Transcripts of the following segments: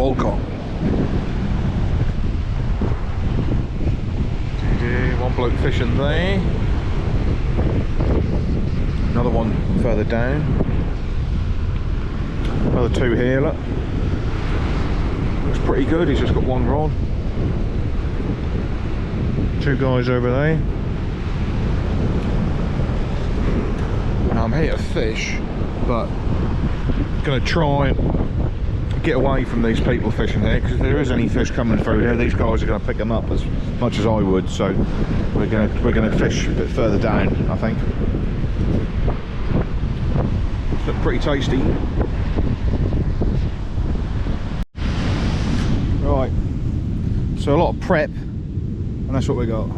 Walcott. One bloke fishing there. Another one further down. Another two here, look. Looks pretty good, he's just got one rod. Two guys over there. Now I'm here to fish, but I'm going to try and get away from these people fishing here, because if there is any fish coming through here, these guys are going to pick them up as much as I would. So we're going to fish a bit further down, I think. Look pretty tasty. Right, so a lot of prep, and that's what we got.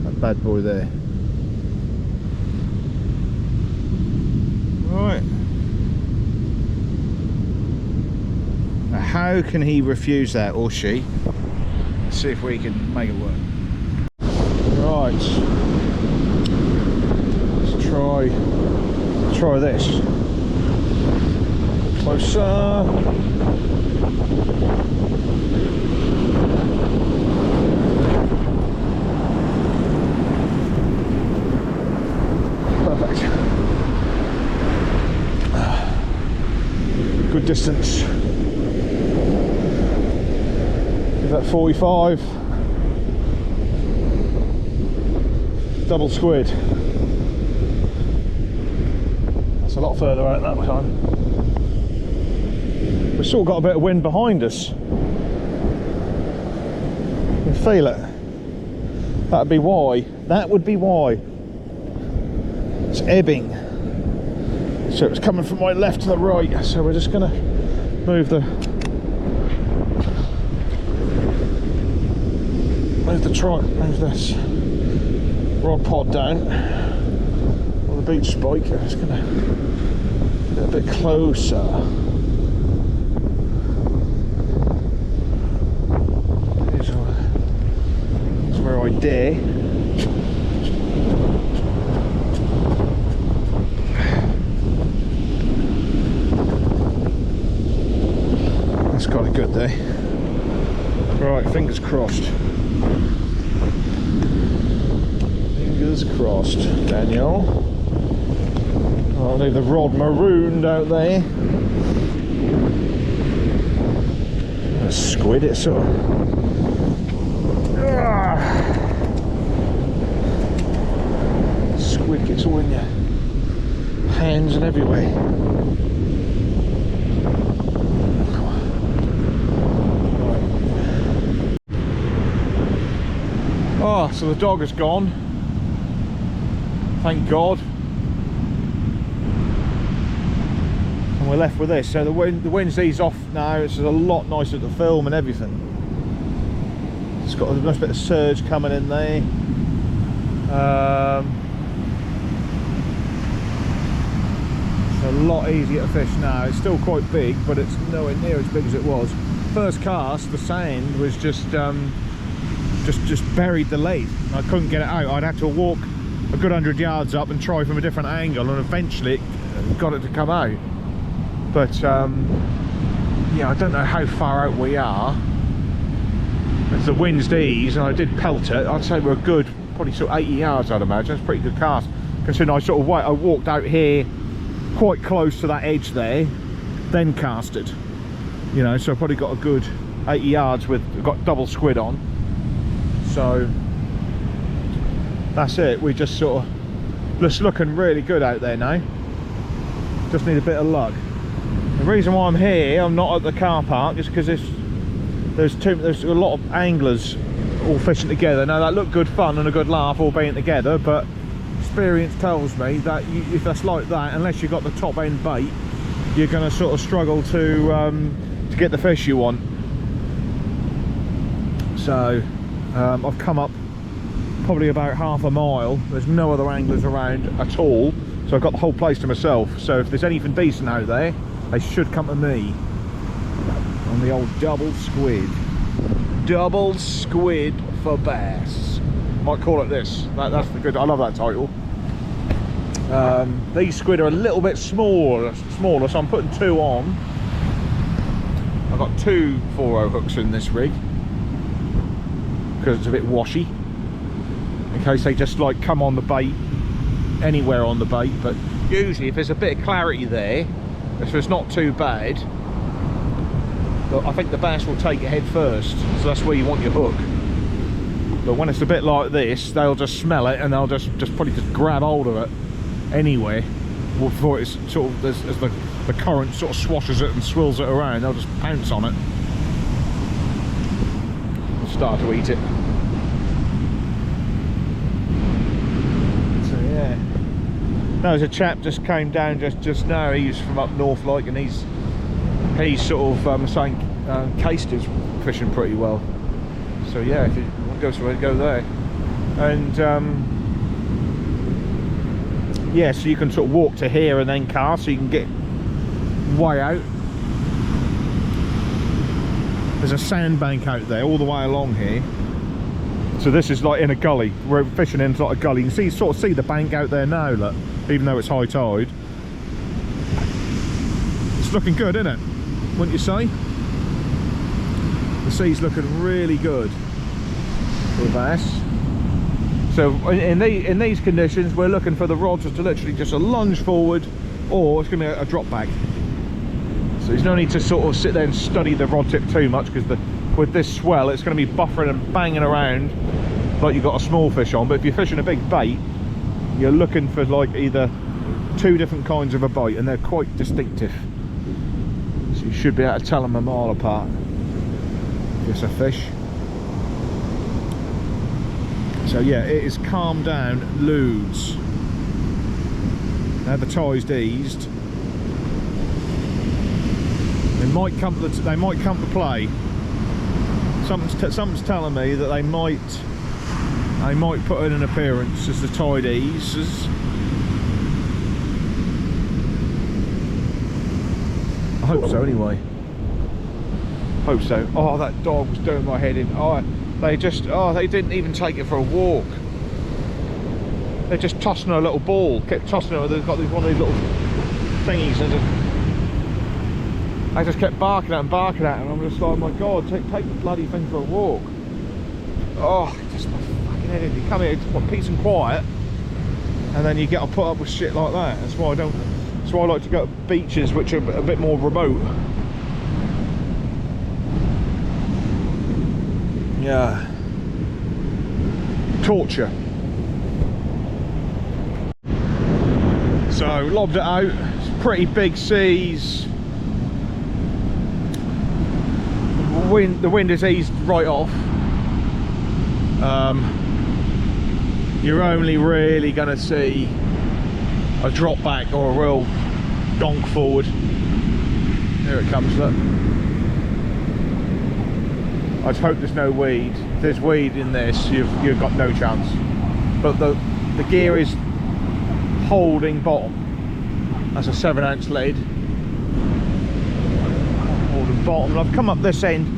That bad boy there. Right. Now how can he refuse that, or she? Let's see if we can make it work. Right. Let's try this. Closer. Perfect. Good distance. Is that 45? Double squid. That's a lot further out that time. We've sort of got a bit of wind behind us. You can feel it. That'd be why. That would be why. It's ebbing. So it's coming from my left to the right. So we're just gonna move this rod pod down on the beach spike. I'm just gonna get a bit closer. Here's where I dare. That's got it good there. Right, fingers crossed. Fingers crossed, Daniel. I'll leave the rod marooned out there. A squid, it's sort of. Squid gets all in your hands and everywhere. Oh, so the dog is gone. Thank God. And we're left with this. So the wind's eased off now. It's a lot nicer to film and everything. It's got a nice bit of surge coming in there. It's a lot easier to fish now. It's still quite big, but it's nowhere near as big as it was. First cast, the sand was just buried the lead. I couldn't get it out. I'd have to walk a good 100 yards up and try from a different angle, and eventually it got it to come out. But yeah, I don't know how far out we are. As the wind's eased, and I did pelt it, I'd say we're a good, probably sort of 80 yards, I'd imagine. It's a pretty good cast, considering I walked out here quite close to that edge there, then casted. You know, so I've probably got a good 80 yards with, got double squid on. So that's it. We just sort of just looking really good out there now. Just need a bit of luck. The reason why I'm here, I'm not at the car park, is because there's a lot of anglers all fishing together. Now that looked good fun and a good laugh all being together, but experience tells me that if that's like that, unless you've got the top end bait, you're going to sort of struggle to get the fish you want. So I've come up probably about half a mile. There's no other anglers around at all, so I've got the whole place to myself. So if there's anything decent out there, they should come to me on the old double squid. Double squid for bass. Might call it this. That's the good. I love that title. These squid are a little bit smaller, so I'm putting two on. I've got 2 4-0 hooks in this rig because it's a bit washy, in case they just like come on the bait, anywhere on the bait. But usually if there's a bit of clarity there, if it's not too bad, I think the bass will take it head first, so that's where you want your hook. But when it's a bit like this, they'll just smell it and they'll just probably just grab hold of it anywhere before it's sort of, as the current sort of swashes it and swirls it around, they'll just pounce on it and start to eat it. So yeah, no, there's a chap just came down just now. He's from up north, like, and he's sort of saying cased his fishing pretty well. So yeah, if you want to go somewhere, go there. And yeah, so you can sort of walk to here and then cast, so you can get way out. There's a sandbank out there all the way along here. So this is like in a gully. We're fishing into like a gully. You can sort of see the bank out there now, look, even though it's high tide. It's looking good, isn't it? Wouldn't you say? The sea's looking really good for the bass. So in these conditions, we're looking for the rods to literally just a lunge forward, or it's going to be a drop back. So there's no need to sort of sit there and study the rod tip too much, because with this swell, it's going to be buffering and banging around like you've got a small fish on. But if you're fishing a big bait, you're looking for like either 2 different kinds of a bite, and they're quite distinctive. So you should be able to tell them a mile apart if it's a fish. So yeah, it is calmed down loads. Now the tide's eased. They might come to play. Something's telling me that they might put in an appearance as the tide eases. I hope so anyway. Hope so. Oh, that dog was doing my head in. Oh, they didn't even take it for a walk. They're just tossing a little ball, kept tossing it. They've got one of these little thingies, and I just kept barking at it, and I'm just like, oh my god, take the bloody thing for a walk. Oh, just my fucking head in. You come here, just want peace and quiet, and then you get to put up with shit like that. That's why I like to go to beaches which are a bit more remote. Yeah, torture. So lobbed it out. It's pretty big seas. The wind is eased right off. You're only really going to see a drop back or a real donk forward. Here it comes, look. I just hope there's no weed. If there's weed in this, you've got no chance. But the gear is holding bottom. That's a 7-ounce lead. Holding bottom. And I've come up this end.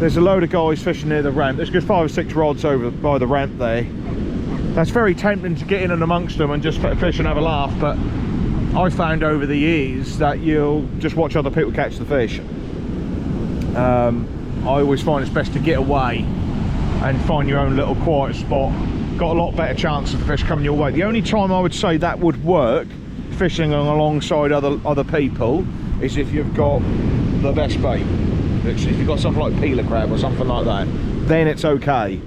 There's a load of guys fishing near the ramp. There's just 5 or 6 rods over by the ramp there. That's very tempting to get in and amongst them and just fish and have a laugh, but I found over the years that you'll just watch other people catch the fish. I always find it's best to get away and find your own little quiet spot. Got a lot better chance of the fish coming your way. The only time I would say that would work, fishing alongside other people, is if you've got the best bait. Literally, if you've got something like peeler crab or something like that, then it's okay.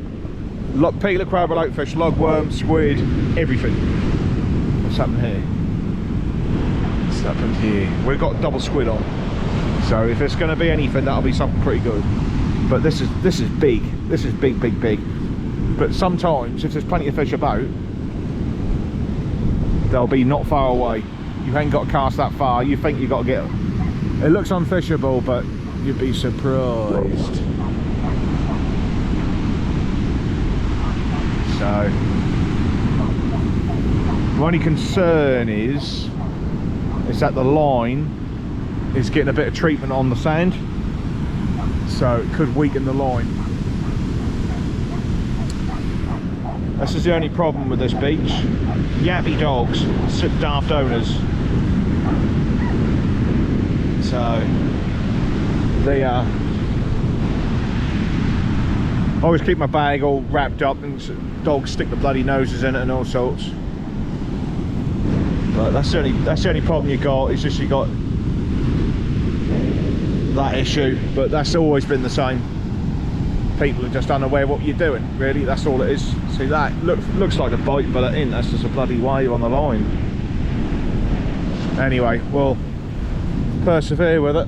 Peeler crab, outfish, lugworm, squid, everything. What's happened here? What's happened here? We've got double squid on. So if it's going to be anything, that'll be something pretty good. But this is big. This is big. But sometimes, if there's plenty of fish about, they'll be not far away. You ain't got to cast that far. You think you've got to get them. It looks unfishable, but you'd be surprised. So, my only concern is that the line is getting a bit of treatment on the sand, so it could weaken the line. This is the only problem with this beach. Yappy dogs, daft owners. So the I always keep my bag all wrapped up, and dogs stick the bloody noses in it and all sorts. But that's the only problem you got, is just you got that issue. But that's always been the same. People are just unaware what you're doing, really. That's all it is. See, that looks like a bite, but it ain't. That's just a bloody wave on the line. Anyway, we'll persevere with it.